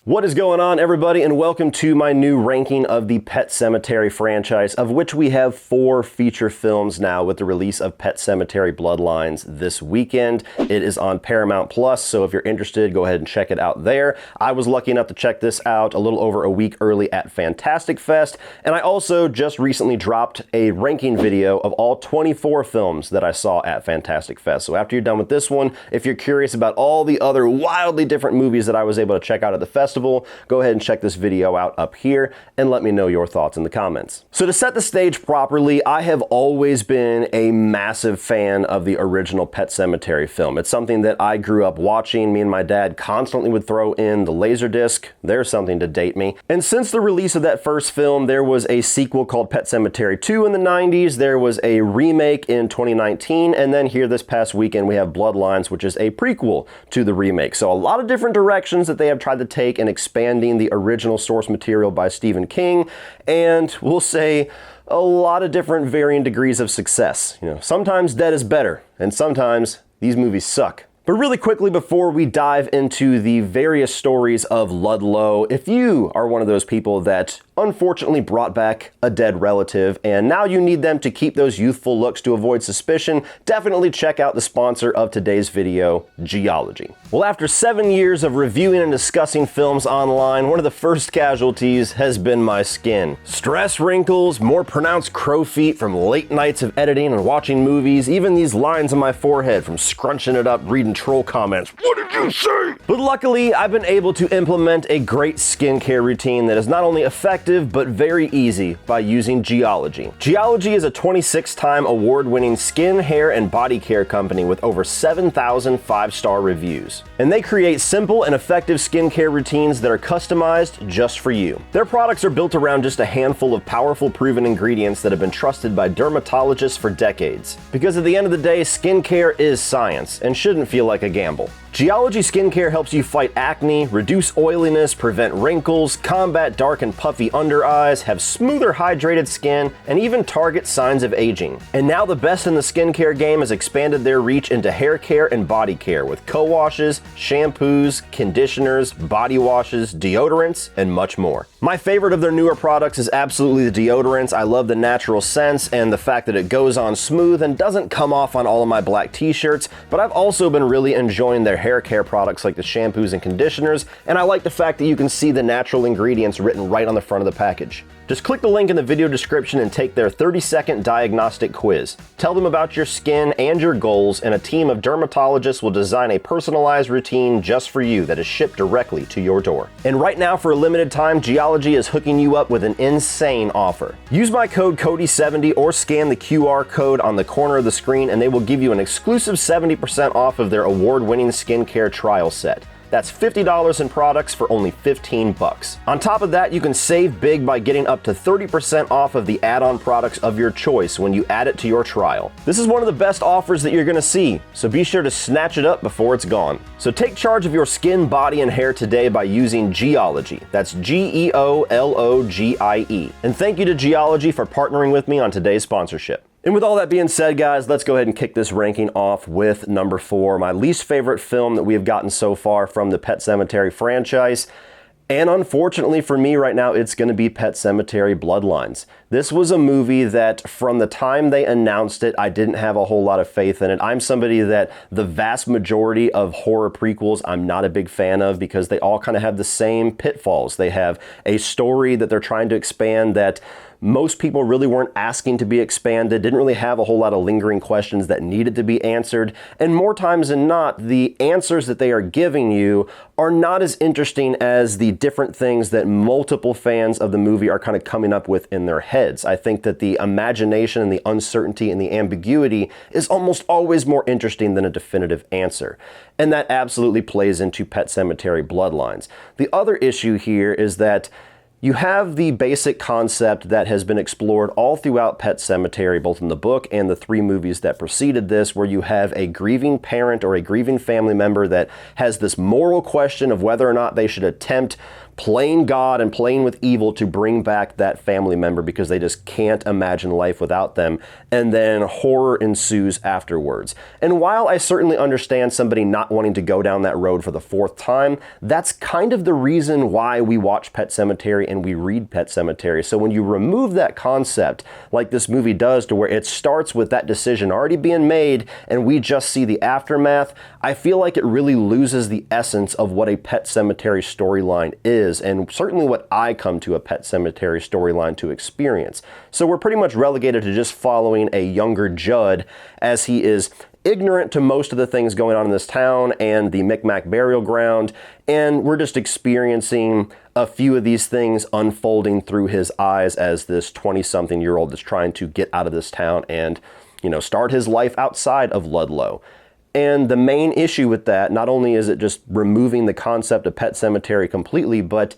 What is going on, everybody, and welcome to my new ranking of the Pet Sematary franchise, of which we have 4 feature films now with the release of Pet Sematary Bloodlines this weekend. It is on Paramount Plus, so if you're interested, go ahead and check it out there. I was lucky enough to check this out a little over a week early at Fantastic Fest, and I also just recently dropped a ranking video of all 24 films that I saw at Fantastic Fest. So after you're done with this one, if you're curious about all the other wildly different movies that I was able to check out at the festival, go ahead and check this video out up here and let me know your thoughts in the comments. So to set the stage properly, I have always been a massive fan of the original Pet Sematary film. It's something that I grew up watching. Me and my dad constantly would throw in the Laserdisc. There's something to date me. And since the release of that first film, there was a sequel called Pet Sematary 2 in the 90s. There was a remake in 2019. And then here this past weekend, we have Bloodlines, which is a prequel to the remake. So a lot of different directions that they have tried to take in expanding the original source material by Stephen King, and we'll say a lot of different varying degrees of success. You know, sometimes dead is better, and sometimes these movies suck. But really quickly before we dive into the various stories of Ludlow, if you are one of those people that unfortunately brought back a dead relative and now you need them to keep those youthful looks to avoid suspicion, definitely check out the sponsor of today's video, Geology. Well, after 7 years of reviewing and discussing films online, one of the first casualties has been my skin. Stress wrinkles, more pronounced crow feet from late nights of editing and watching movies, even these lines on my forehead from scrunching it up reading troll comments. What did you say? But luckily, I've been able to implement a great skincare routine that is not only effective but very easy by using Geology. Geology is a 26-time award-winning skin, hair, and body care company with over 7,000 5-star reviews. And they create simple and effective skincare routines that are customized just for you. Their products are built around just a handful of powerful proven ingredients that have been trusted by dermatologists for decades. Because at the end of the day, skincare is science and shouldn't feel like a gamble. Geology Skincare helps you fight acne, reduce oiliness, prevent wrinkles, combat dark and puffy under eyes, have smoother hydrated skin, and even target signs of aging. And now the best in the skincare game has expanded their reach into hair care and body care with co-washes, shampoos, conditioners, body washes, deodorants, and much more. My favorite of their newer products is absolutely the deodorants. I love the natural scents and the fact that it goes on smooth and doesn't come off on all of my black t-shirts, but I've also been really enjoying their hair care products like the shampoos and conditioners, and I like the fact that you can see the natural ingredients written right on the front of the package. Just click the link in the video description and take their 30-second diagnostic quiz. Tell them about your skin and your goals, and a team of dermatologists will design a personalized routine just for you that is shipped directly to your door. And right now, for a limited time, Geology is hooking you up with an insane offer. Use my code CODY70 or scan the QR code on the corner of the screen and they will give you an exclusive 70% off of their award-winning skincare trial set. That's $50 in products for only $15. On top of that, you can save big by getting up to 30% off of the add-on products of your choice when you add it to your trial. This is one of the best offers that you're gonna see, so be sure to snatch it up before it's gone. So take charge of your skin, body, and hair today by using Geology. That's Geologie. And thank you to Geology for partnering with me on today's sponsorship. And with all that being said, guys, let's go ahead and kick this ranking off with number 4, my least favorite film that we have gotten so far from the Pet Sematary franchise. And unfortunately for me right now, it's going to be Pet Sematary Bloodlines. This was a movie that from the time they announced it, I didn't have a whole lot of faith in it. I'm somebody that the vast majority of horror prequels I'm not a big fan of because they all kind of have the same pitfalls. They have a story that they're trying to expand that most people really weren't asking to be expanded, didn't really have a whole lot of lingering questions that needed to be answered, and more times than not, the answers that they are giving you are not as interesting as the different things that multiple fans of the movie are kind of coming up with in their heads. I think that the imagination and the uncertainty and the ambiguity is almost always more interesting than a definitive answer. And that absolutely plays into Pet Sematary Bloodlines. The other issue here is that you have the basic concept that has been explored all throughout Pet Sematary, both in the book and the 3 movies that preceded this, where you have a grieving parent or a grieving family member that has this moral question of whether or not they should attempt playing God and playing with evil to bring back that family member because they just can't imagine life without them, and then horror ensues afterwards. And while I certainly understand somebody not wanting to go down that road for the fourth time, that's kind of the reason why we watch Pet Sematary and we read Pet Sematary. So when you remove that concept, like this movie does, to where it starts with that decision already being made and we just see the aftermath, I feel like it really loses the essence of what a Pet Sematary storyline is, and certainly what I come to a Pet Sematary storyline to experience. So we're pretty much relegated to just following a younger Judd as he is ignorant to most of the things going on in this town and the Micmac burial ground, and we're just experiencing a few of these things unfolding through his eyes as this 20-something-year-old is trying to get out of this town and, start his life outside of Ludlow. And the main issue with that, not only is it just removing the concept of Pet Sematary completely, but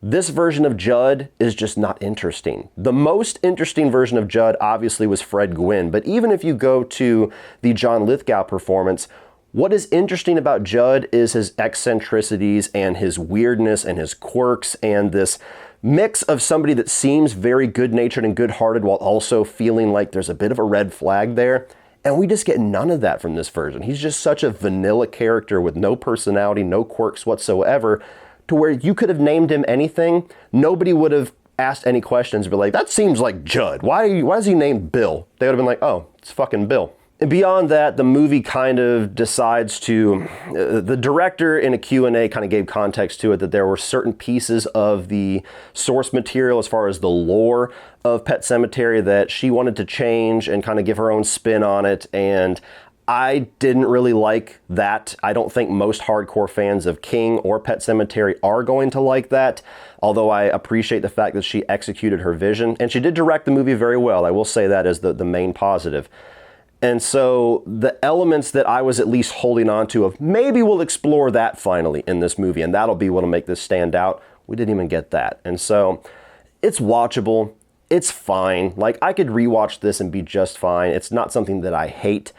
this version of Judd is just not interesting. The most interesting version of Judd obviously was Fred Gwynne, but even if you go to the John Lithgow performance, what is interesting about Judd is his eccentricities and his weirdness and his quirks and this mix of somebody that seems very good-natured and good-hearted while also feeling like there's a bit of a red flag there. And we just get none of that from this version. He's just such a vanilla character with no personality, no quirks whatsoever, to where you could have named him anything. Nobody would have asked any questions, but like, that seems like Judd. Why is he named Bill? They would have been like, oh, it's fucking Bill. And beyond that, the movie kind of decides to, the director in a Q&A kind of gave context to it that there were certain pieces of the source material as far as the lore of Pet Sematary that she wanted to change and kind of give her own spin on it. And I didn't really like that. I don't think most hardcore fans of King or Pet Sematary are going to like that, although I appreciate the fact that she executed her vision. And she did direct the movie very well. I will say that as the main positive. And so the elements that I was at least holding on to of maybe we'll explore that finally in this movie, and that'll be what'll make this stand out, we didn't even get that. And so it's watchable. It's fine. Like, I could rewatch this and be just fine. It's not something that I hate,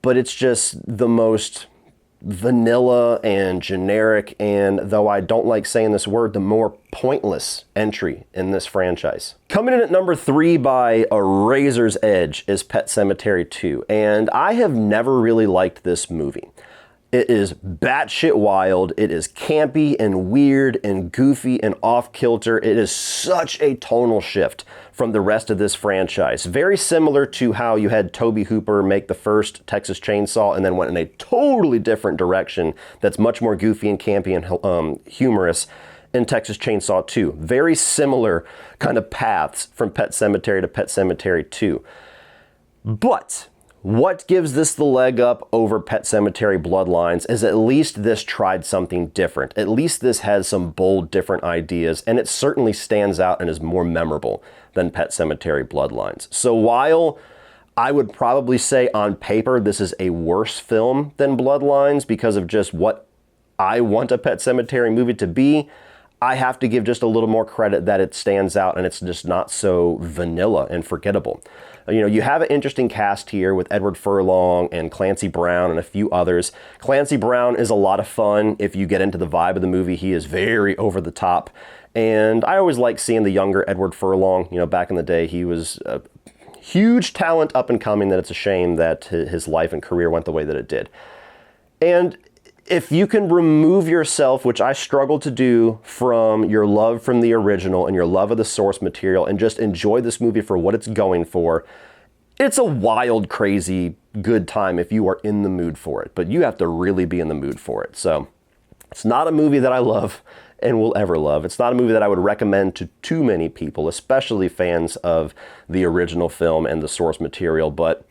but it's just the most vanilla and generic, and though I don't like saying this word, the more pointless entry in this franchise. Coming in at number 3 by a razor's edge is Pet Sematary 2, and I have never really liked this movie. It is batshit wild, it is campy and weird and goofy and off-kilter. It is such a tonal shift from the rest of this franchise. Very similar to how you had Tobe Hooper make the first Texas Chainsaw and then went in a totally different direction that's much more goofy and campy and humorous in Texas Chainsaw 2. Very similar kind of paths from Pet Sematary to Pet Sematary 2. But what gives this the leg up over Pet Sematary Bloodlines is at least this tried something different. At least this has some bold, different ideas, and it certainly stands out and is more memorable than Pet Sematary Bloodlines. So while I would probably say on paper this is a worse film than Bloodlines because of just what I want a Pet Sematary movie to be, I have to give just a little more credit that it stands out and it's just not so vanilla and forgettable. You have an interesting cast here with Edward Furlong and Clancy Brown and a few others. Clancy Brown is a lot of fun if you get into the vibe of the movie. He is very over the top. And I always like seeing the younger Edward Furlong. Back in the day, he was a huge talent up and coming, that it's a shame that his life and career went the way that it did. And if you can remove yourself, which I struggle to do, from your love from the original and your love of the source material and just enjoy this movie for what it's going for, it's a wild, crazy, good time if you are in the mood for it. But you have to really be in the mood for it. So it's not a movie that I love and will ever love. It's not a movie that I would recommend to too many people, especially fans of the original film and the source material, but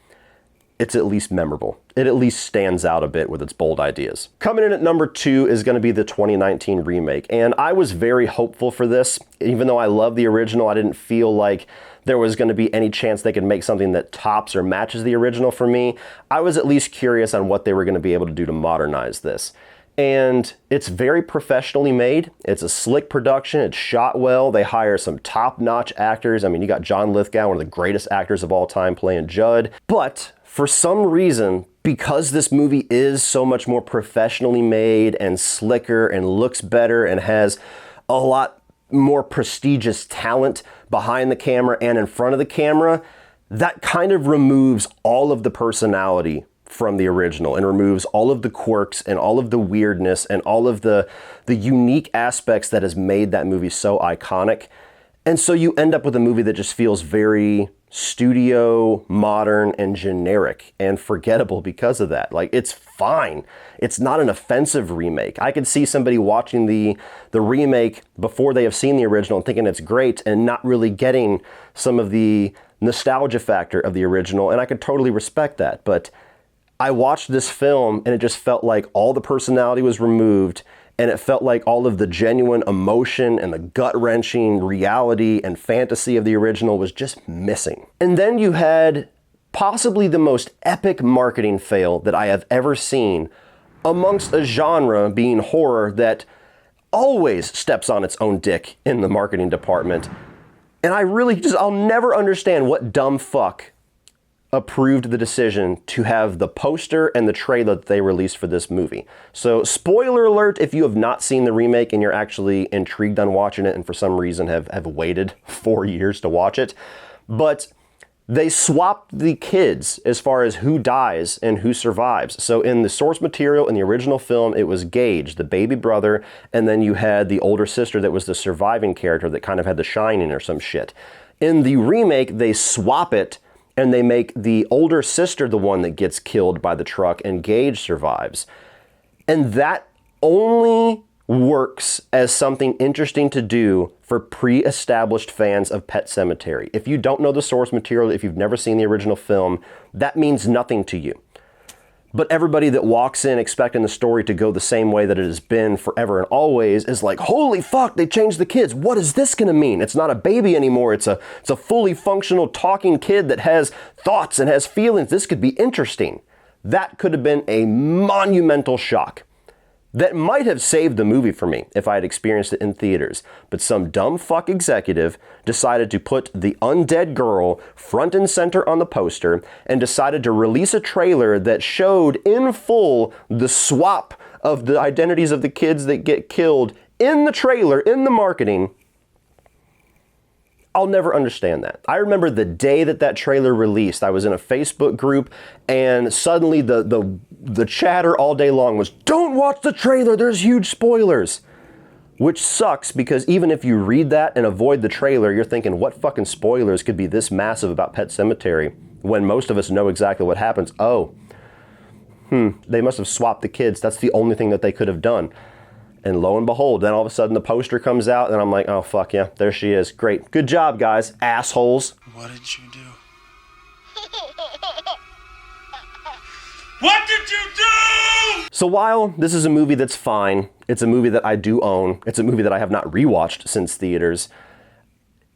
it's at least memorable. It at least stands out a bit with its bold ideas. Coming in at number 2 is going to be the 2019 remake, and I was very hopeful for this. Even though I love the original, I didn't feel like there was going to be any chance they could make something that tops or matches the original for me. I was at least curious on what they were going to be able to do to modernize this. And it's very professionally made. It's a slick production. It's shot well. They hire some top-notch actors. I mean, you got John Lithgow, one of the greatest actors of all time, playing Judd. But for some reason, because this movie is so much more professionally made and slicker and looks better and has a lot more prestigious talent behind the camera and in front of the camera, that kind of removes all of the personality from the original and removes all of the quirks and all of the weirdness and all of the unique aspects that has made that movie so iconic. And so you end up with a movie that just feels very studio, modern, and generic and forgettable because of that. Like, it's fine. It's not an offensive remake. I could see somebody watching the remake before they have seen the original and thinking it's great and not really getting some of the nostalgia factor of the original, and I could totally respect that. But I watched this film and it just felt like all the personality was removed, and it felt like all of the genuine emotion and the gut-wrenching reality and fantasy of the original was just missing. And then you had possibly the most epic marketing fail that I have ever seen amongst a genre being horror that always steps on its own dick in the marketing department. And I'll never understand what dumb fuck approved the decision to have the poster and the trailer that they released for this movie. So, spoiler alert, if you have not seen the remake and you're actually intrigued on watching it and for some reason have waited 4 years to watch it, but they swapped the kids as far as who dies and who survives. So in the source material in the original film, it was Gage, the baby brother, and then you had the older sister that was the surviving character that kind of had the shining or some shit. In the remake, they swap it and they make the older sister the one that gets killed by the truck and Gage survives. And that only works as something interesting to do for pre-established fans of Pet Sematary. If you don't know the source material, if you've never seen the original film, that means nothing to you. But everybody that walks in expecting the story to go the same way that it has been forever and always is like, holy fuck, they changed the kids. What is this gonna mean? It's not a baby anymore. It's a fully functional talking kid that has thoughts and has feelings. This could be interesting. That could have been a monumental shock. That might have saved the movie for me if I had experienced it in theaters. But some dumb fuck executive decided to put the undead girl front and center on the poster and decided to release a trailer that showed in full the swap of the identities of the kids that get killed in the trailer, in the marketing. I'll never understand that. I remember the day that trailer released, I was in a Facebook group and suddenly the chatter all day long was, don't watch the trailer, there's huge spoilers. Which sucks because even if you read that and avoid the trailer, you're thinking, what fucking spoilers could be this massive about Pet Sematary when most of us know exactly what happens? Oh, they must have swapped the kids. That's the only thing that they could have done. And lo and behold, then all of a sudden the poster comes out and I'm like, oh fuck yeah, there she is. Great. Good job, guys. Assholes. What did you do? What did you do? So while this is a movie that's fine, it's a movie that I do own, it's a movie that I have not rewatched since theaters,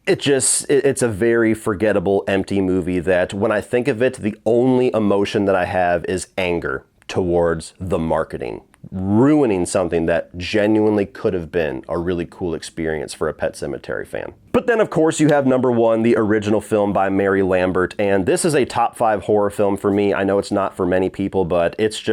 it's a very forgettable, empty movie that when I think of it, the only emotion that I have is anger towards the marketing. Ruining something that genuinely could have been a really cool experience for a Pet Sematary fan. But then of course you have number one, the original film by Mary Lambert, and this is a top 5 horror film for me. I know it's not for many people, but it's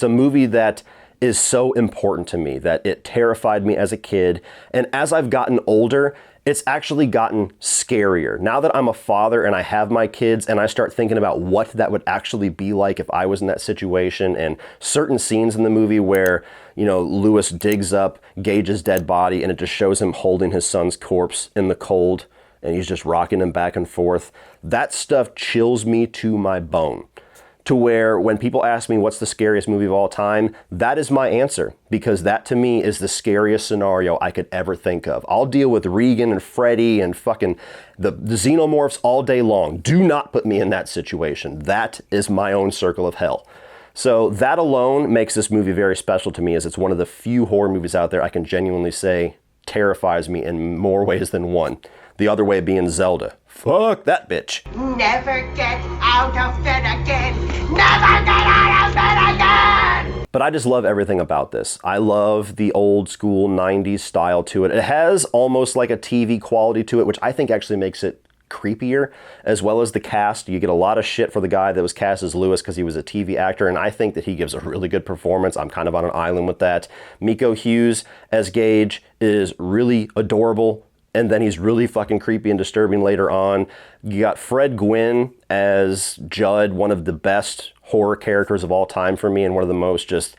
a movie that is so important to me that it terrified me as a kid, and as I've gotten older, it's actually gotten scarier. Now that I'm a father and I have my kids and I start thinking about what that would actually be like if I was in that situation, and certain scenes in the movie where, you know, Lewis digs up Gage's dead body and it just shows him holding his son's corpse in the cold and he's just rocking him back and forth. That stuff chills me to my bone. To where when people ask me what's the scariest movie of all time, that is my answer, because that to me is the scariest scenario I could ever think of. I'll deal with Regan and Freddy and fucking the xenomorphs all day long. Do not put me in that situation. That is my own circle of hell. So that alone makes this movie very special to me, as it's one of the few horror movies out there I can genuinely say terrifies me in more ways than one. The other way being Zelda. Fuck that bitch. Never get out of bed again. Never get out of bed again. But I just love everything about this. I love the old school 90s style to it. It has almost like a TV quality to it, which I think actually makes it creepier, as well as the cast. You get a lot of shit for the guy that was cast as Lewis because he was a TV actor, and I think that he gives a really good performance. I'm kind of on an island with that. Miko Hughes as Gage is really adorable, and then he's really fucking creepy and disturbing later on. You got Fred Gwynne as Judd, one of the best horror characters of all time for me, and one of the most just...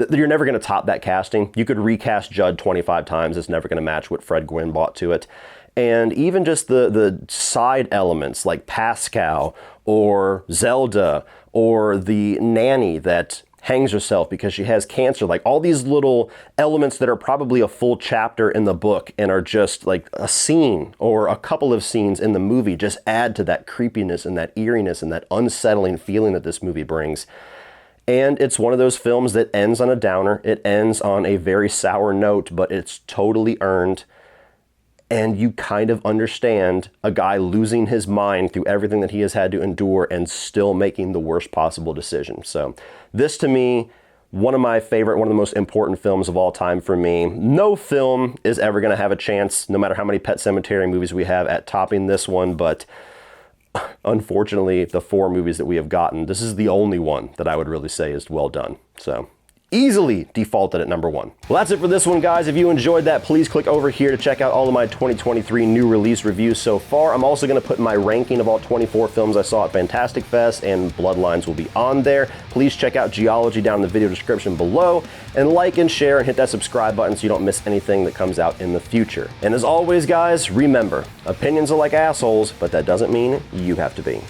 You're never going to top that casting. You could recast Judd 25 times. It's never going to match what Fred Gwynne brought to it. And even just the side elements like Pascal or Zelda or the nanny that hangs herself because she has cancer, like all these little elements that are probably a full chapter in the book and are just like a scene or a couple of scenes in the movie just add to that creepiness and that eeriness and that unsettling feeling that this movie brings. And it's one of those films that ends on a downer. It ends on a very sour note, but it's totally earned. And you kind of understand a guy losing his mind through everything that he has had to endure and still making the worst possible decision. So this, to me, one of my favorite, one of the most important films of all time for me. No film is ever going to have a chance, no matter how many Pet Sematary movies we have, at topping this one. But unfortunately, the 4 movies that we have gotten, this is the only one that I would really say is well done. So easily defaulted at number 1. Well, that's it for this one, guys. If you enjoyed that, please click over here to check out all of my 2023 new release reviews so far. I'm also going to put my ranking of all 24 films I saw at Fantastic Fest, and Bloodlines will be on there. Please check out Geology down in the video description below, and like and share and hit that subscribe button so you don't miss anything that comes out in the future. And as always, guys, remember, opinions are like assholes, but that doesn't mean you have to be.